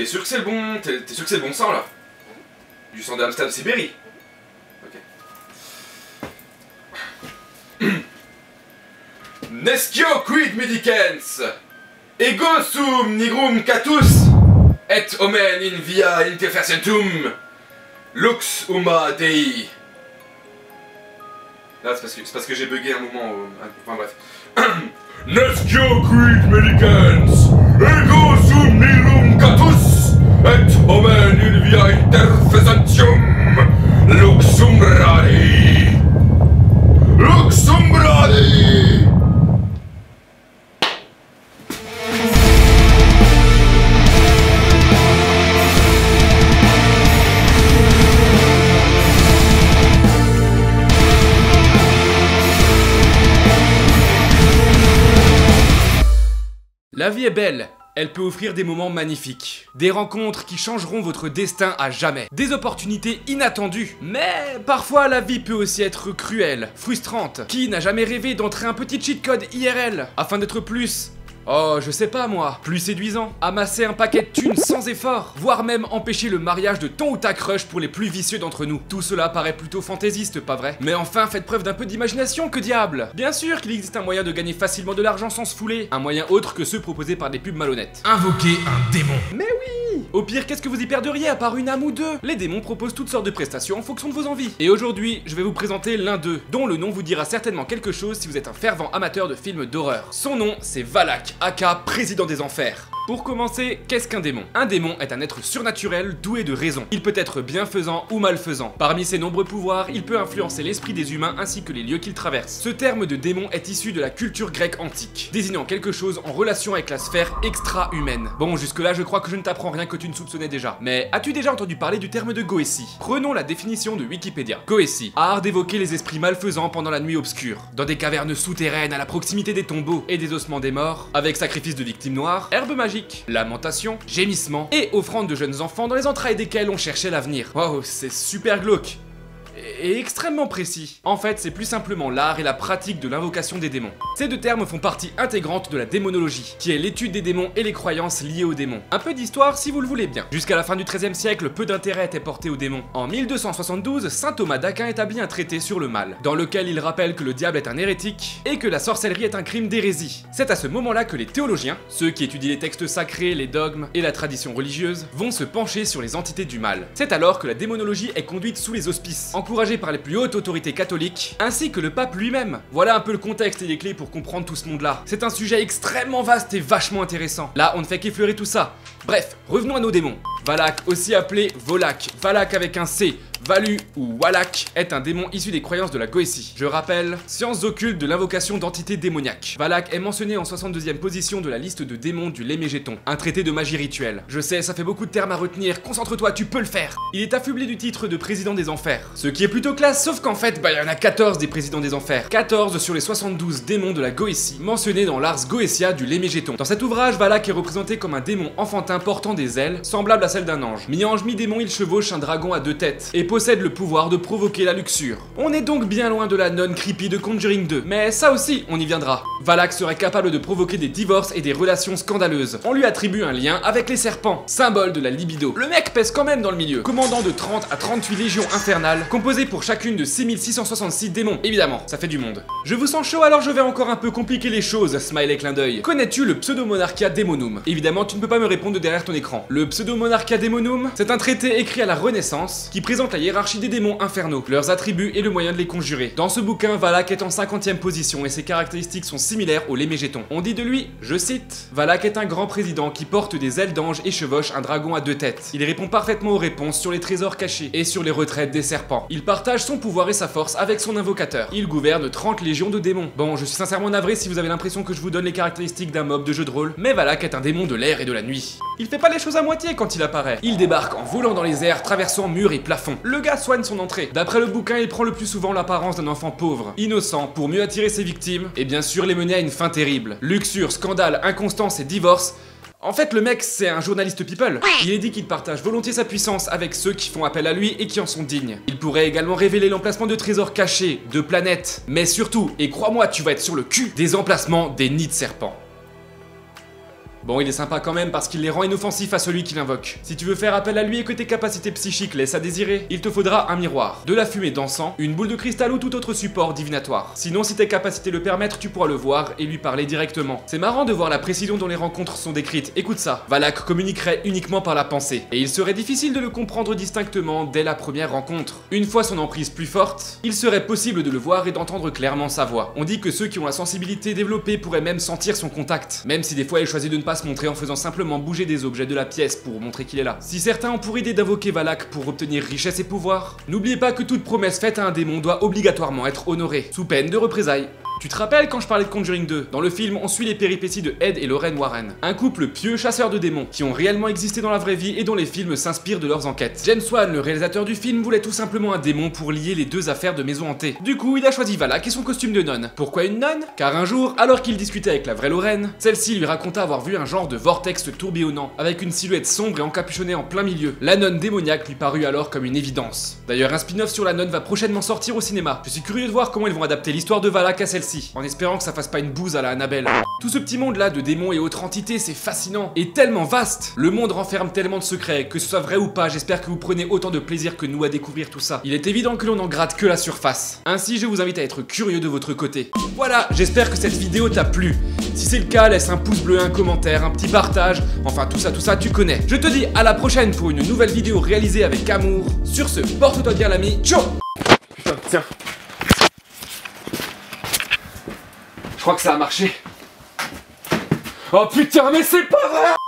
T'es sûr que c'est le bon... T'es sûr que c'est le bon sang, là? Du sang d'Amstel Sibérie. Ok. Nescio quid medicens, ego sum nigrum catus, et omen in via interferentum, lux huma dei. Là, c'est parce que j'ai bugué un moment. Enfin bref. Nescio quid medicens, ego sum nigrum catus, et omen in via interferentum, lux umbra dei. Lux umbra dei. La vie est belle, elle peut offrir des moments magnifiques, des rencontres qui changeront votre destin à jamais, des opportunités inattendues, mais parfois la vie peut aussi être cruelle, frustrante. Qui n'a jamais rêvé d'entrer un petit cheat code IRL afin d'être plus... Oh, je sais pas moi, plus séduisant, amasser un paquet de thunes sans effort, voire même empêcher le mariage de ton ou ta crush pour les plus vicieux d'entre nous. Tout cela paraît plutôt fantaisiste, pas vrai? Mais enfin, faites preuve d'un peu d'imagination, que diable! Bien sûr qu'il existe un moyen de gagner facilement de l'argent sans se fouler, un moyen autre que ceux proposés par des pubs malhonnêtes. Invoquer un démon. Mais oui! Au pire, qu'est-ce que vous y perderiez à part une âme ou deux? Les démons proposent toutes sortes de prestations en fonction de vos envies. Et aujourd'hui, je vais vous présenter l'un d'eux, dont le nom vous dira certainement quelque chose si vous êtes un fervent amateur de films d'horreur. Son nom, c'est Valak, aka Président des Enfers. Pour commencer, qu'est-ce qu'un démon? Un démon est un être surnaturel doué de raison. Il peut être bienfaisant ou malfaisant. Parmi ses nombreux pouvoirs, il peut influencer l'esprit des humains ainsi que les lieux qu'ils traversent. Ce terme de démon est issu de la culture grecque antique, désignant quelque chose en relation avec la sphère extra-humaine. Bon, jusque-là, je crois que je ne t'apprends rien que tu ne soupçonnais déjà. Mais as-tu déjà entendu parler du terme de Goétie? Prenons la définition de Wikipédia. Goétie, art d'évoquer les esprits malfaisants pendant la nuit obscure, dans des cavernes souterraines à la proximité des tombeaux et des ossements des morts, avec sacrifice de victimes noires, herbes magiques, lamentation, gémissements et offrandes de jeunes enfants dans les entrailles desquels on cherchait l'avenir. Wow, c'est super glauque. Et extrêmement précis. En fait, c'est plus simplement l'art et la pratique de l'invocation des démons. Ces deux termes font partie intégrante de la démonologie, qui est l'étude des démons et les croyances liées aux démons. Un peu d'histoire si vous le voulez bien. Jusqu'à la fin du XIIIe siècle, peu d'intérêt était porté aux démons. En 1272, saint Thomas d'Aquin établit un traité sur le mal, dans lequel il rappelle que le diable est un hérétique et que la sorcellerie est un crime d'hérésie. C'est à ce moment-là que les théologiens, ceux qui étudient les textes sacrés, les dogmes et la tradition religieuse, vont se pencher sur les entités du mal. C'est alors que la démonologie est conduite sous les auspices, encouragée par les plus hautes autorités catholiques, ainsi que le pape lui-même. Voilà un peu le contexte et les clés pour comprendre tout ce monde-là. C'est un sujet extrêmement vaste et vachement intéressant. Là, on ne fait qu'effleurer tout ça. Bref, revenons à nos démons. Valak, aussi appelé Volak, Valak avec un C, Valu ou Walak, est un démon issu des croyances de la Goétie. Je rappelle, sciences occultes de l'invocation d'entités démoniaques. Valak est mentionné en 62e position de la liste de démons du Lémégéton, un traité de magie rituelle. Je sais, ça fait beaucoup de termes à retenir, concentre-toi, tu peux le faire. Il est affublé du titre de président des enfers, ce qui est plutôt classe, sauf qu'en fait, il y en a 14 des présidents des enfers. 14 sur les 72 démons de la Goétie, mentionnés dans l'Ars Goetia du Lémégéton. Dans cet ouvrage, Valak est représenté comme un démon enfantin portant des ailes, semblables à celles d'un ange. Mi-ange, mi-démon, il chevauche un dragon à deux têtes, et possède le pouvoir de provoquer la luxure. On est donc bien loin de la nonne creepy de Conjuring 2, mais ça aussi, on y viendra. Valak serait capable de provoquer des divorces et des relations scandaleuses. On lui attribue un lien avec les serpents, symbole de la libido. Le mec pèse quand même dans le milieu, commandant de 30 à 38 légions infernales, composées pour chacune de 6666 démons. Évidemment, ça fait du monde. Je vous sens chaud, alors je vais encore un peu compliquer les choses, smiley clin d'œil. Connais-tu le Pseudo-Monarchia Daemonum? Évidemment, tu ne peux pas me répondre derrière ton écran. Le Pseudo-Monarchia Daemonum, c'est un traité écrit à la Renaissance qui présente la hiérarchie des démons infernaux, leurs attributs et le moyen de les conjurer. Dans ce bouquin, Valak est en 50e position et ses caractéristiques sont similaires au Lémégéton. On dit de lui, je cite, Valak est un grand président qui porte des ailes d'ange et chevauche un dragon à deux têtes. Il répond parfaitement aux réponses sur les trésors cachés et sur les retraites des serpents. Il partage son pouvoir et sa force avec son invocateur. Il gouverne 30 légions de démons. Bon, je suis sincèrement navré si vous avez l'impression que je vous donne les caractéristiques d'un mob de jeu de rôle, mais Valak est un démon de l'air et de la nuit. Il fait pas les choses à moitié quand il apparaît. Il débarque en volant dans les airs, traversant murs et plafonds. Le gars soigne son entrée. D'après le bouquin, il prend le plus souvent l'apparence d'un enfant pauvre, innocent, pour mieux attirer ses victimes, et bien sûr les mener à une fin terrible. Luxure, scandale, inconstance et divorce. En fait, le mec, c'est un journaliste people. Il est dit qu'il partage volontiers sa puissance avec ceux qui font appel à lui et qui en sont dignes. Il pourrait également révéler l'emplacement de trésors cachés, de planètes, mais surtout, et crois-moi, tu vas être sur le cul, des emplacements des nids de serpents. Bon, il est sympa quand même parce qu'il les rend inoffensifs à celui qui l'invoque. Si tu veux faire appel à lui et que tes capacités psychiques laissent à désirer, il te faudra un miroir, de la fumée d'encens, une boule de cristal ou tout autre support divinatoire. Sinon, si tes capacités le permettent, tu pourras le voir et lui parler directement. C'est marrant de voir la précision dont les rencontres sont décrites. Écoute ça, Valak communiquerait uniquement par la pensée, et il serait difficile de le comprendre distinctement dès la première rencontre. Une fois son emprise plus forte, il serait possible de le voir et d'entendre clairement sa voix. On dit que ceux qui ont la sensibilité développée pourraient même sentir son contact, même si des fois il choisit de ne pas se montrer en faisant simplement bouger des objets de la pièce pour montrer qu'il est là. Si certains ont pour idée d'invoquer Valak pour obtenir richesse et pouvoir, n'oubliez pas que toute promesse faite à un démon doit obligatoirement être honorée, sous peine de représailles. Tu te rappelles quand je parlais de Conjuring 2? Dans le film, on suit les péripéties de Ed et Lorraine Warren, un couple pieux chasseurs de démons qui ont réellement existé dans la vraie vie et dont les films s'inspirent de leurs enquêtes. James Wan, le réalisateur du film, voulait tout simplement un démon pour lier les deux affaires de maison hantée. Du coup, il a choisi Valak et son costume de nonne. Pourquoi une nonne? Car un jour, alors qu'il discutait avec la vraie Lorraine, celle-ci lui raconta avoir vu un genre de vortex tourbillonnant, avec une silhouette sombre et encapuchonnée en plein milieu. La nonne démoniaque lui parut alors comme une évidence. D'ailleurs, un spin-off sur la nonne va prochainement sortir au cinéma. Je suis curieux de voir comment ils vont adapter l'histoire de Valak à celle-ci, en espérant que ça fasse pas une bouse à la Annabelle. Tout ce petit monde là de démons et autres entités, c'est fascinant et tellement vaste. Le monde renferme tellement de secrets, que ce soit vrai ou pas, j'espère que vous prenez autant de plaisir que nous à découvrir tout ça. Il est évident que l'on n'en gratte que la surface. Ainsi, je vous invite à être curieux de votre côté. Voilà, j'espère que cette vidéo t'a plu. Si c'est le cas, laisse un pouce bleu, un commentaire, un petit partage, enfin tout ça, tu connais. Je te dis à la prochaine pour une nouvelle vidéo réalisée avec amour. Sur ce, porte-toi bien l'ami, ciao. Putain, tiens. Je crois que ça a marché. Oh putain, mais c'est pas vrai!